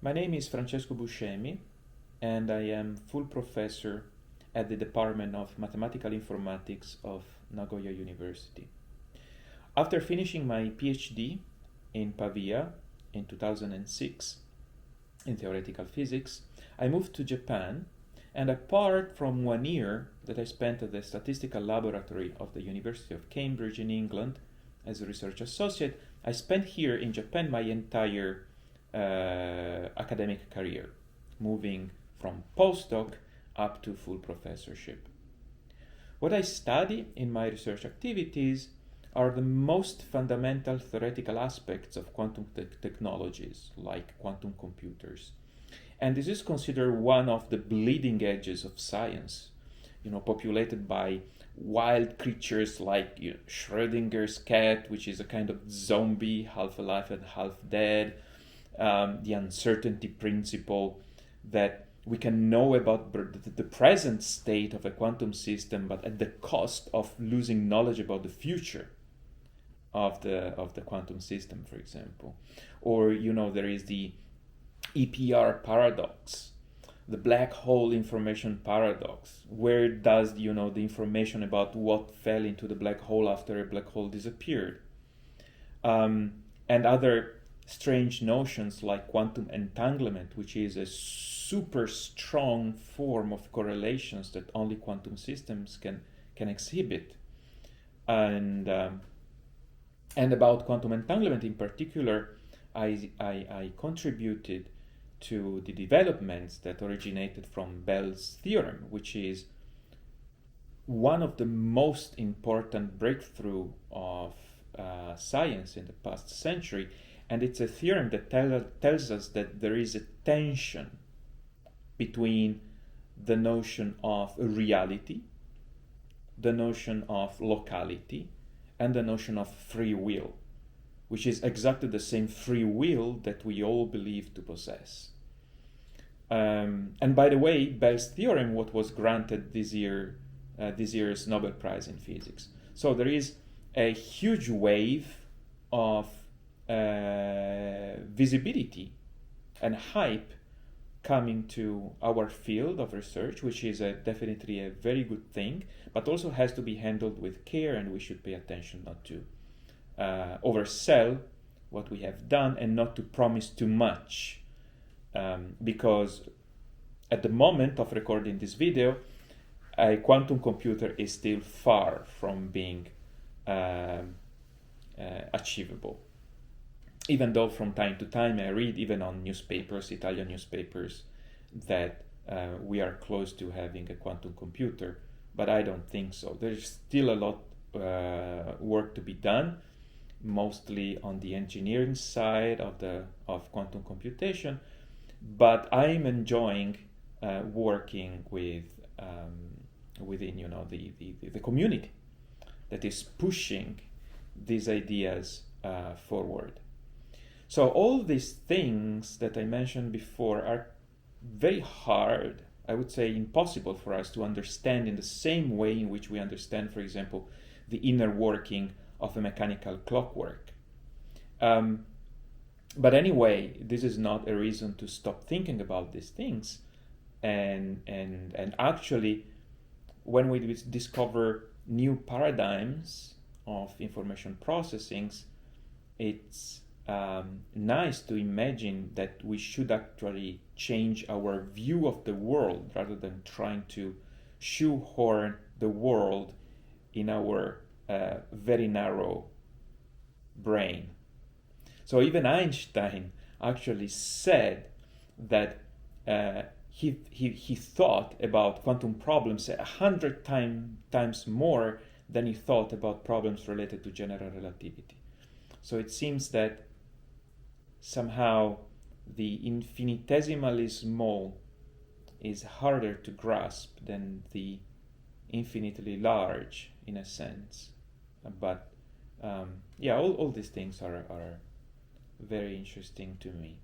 My name is Francesco Buscemi, and I am full professor at the Department of Mathematical Informatics of Nagoya University. After finishing my PhD in Pavia in 2006 in theoretical physics, I moved to Japan, and apart from 1 year that I spent at the statistical laboratory of the University of Cambridge in England as a research associate, I spent here in Japan my entire academic career, moving from postdoc up to full professorship. What I study in my research activities are the most fundamental theoretical aspects of quantum technologies, like quantum computers. And this is considered one of the bleeding edges of science, populated by wild creatures like Schrödinger's cat, which is a kind of zombie, half alive and half dead, the uncertainty principle, that we can know about the present state of a quantum system, but at the cost of losing knowledge about the future of the quantum system, for example. Or there is the EPR paradox, the black hole information paradox. Where does the information about what fell into the black hole after a black hole disappeared? And other strange notions like quantum entanglement, which is a super strong form of correlations that only quantum systems can exhibit. And about quantum entanglement in particular, I contributed to the developments that originated from Bell's theorem, which is one of the most important breakthrough of science in the past century. And it's a theorem that tells us that there is a tension between the notion of reality, the notion of locality, and the notion of free will, which is exactly the same free will that we all believe to possess. And by the way, Bell's theorem was granted this year's Nobel Prize in Physics. So there is a huge wave of visibility and hype coming to our field of research, which is definitely a very good thing, but also has to be handled with care, and we should pay attention not to oversell what we have done and not to promise too much, because at the moment of recording this video, a quantum computer is still far from being achievable. Even though from time to time I read, even on newspapers, Italian newspapers, that we are close to having a quantum computer, but I don't think so. There's still a lot work to be done, mostly on the engineering side of quantum computation, but I'm enjoying working within the community that is pushing these ideas forward. So all these things that I mentioned before are very hard, I would say impossible for us to understand in the same way in which we understand, for example, the inner working of a mechanical clockwork. But anyway, this is not a reason to stop thinking about these things. And actually, when we discover new paradigms of information processing, it's nice to imagine that we should actually change our view of the world rather than trying to shoehorn the world in our very narrow brain. So even Einstein actually said that he thought about quantum problems 100 times more than he thought about problems related to general relativity. So it seems that somehow the infinitesimally small is harder to grasp than the infinitely large, in a sense. But all these things are very interesting to me.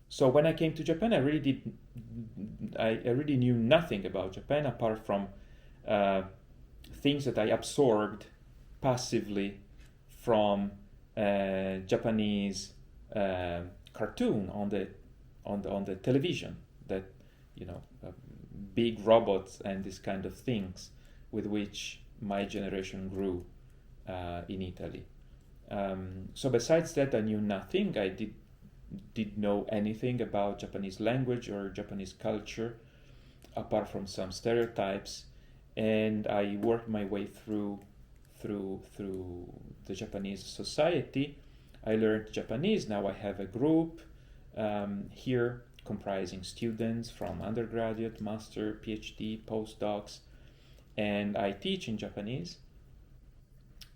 So when I came to Japan, I really knew nothing about Japan apart from things that I absorbed passively from Japanese cartoon on the television, that big robots and these kind of things with which my generation grew in Italy. So besides that, I knew nothing. I did know anything about Japanese language or Japanese culture, apart from some stereotypes, and I worked my way through the Japanese society. I learned Japanese. Now I have a group here comprising students from undergraduate, master, PhD, postdocs, and I teach in Japanese.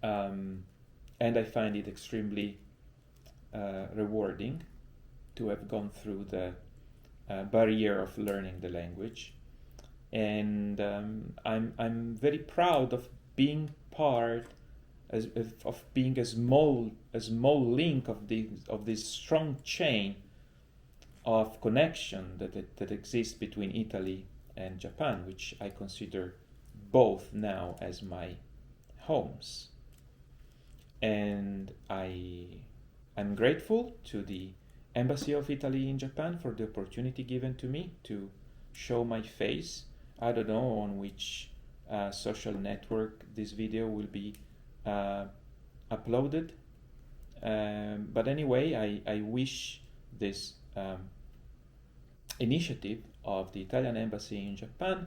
And I find it extremely rewarding to have gone through the barrier of learning the language. And I'm very proud of being part, of being a small link of this strong chain of connection that exists between Italy and Japan, which I consider both now as my homes. And I'm grateful to the Embassy of Italy in Japan for the opportunity given to me to show my face. I don't know on which social network this video will be uploaded. But anyway, I wish this initiative of the Italian Embassy in Japan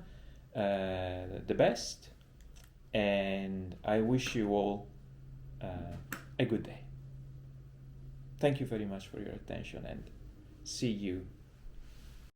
the best, and I wish you all a good day. Thank you very much for your attention, and see you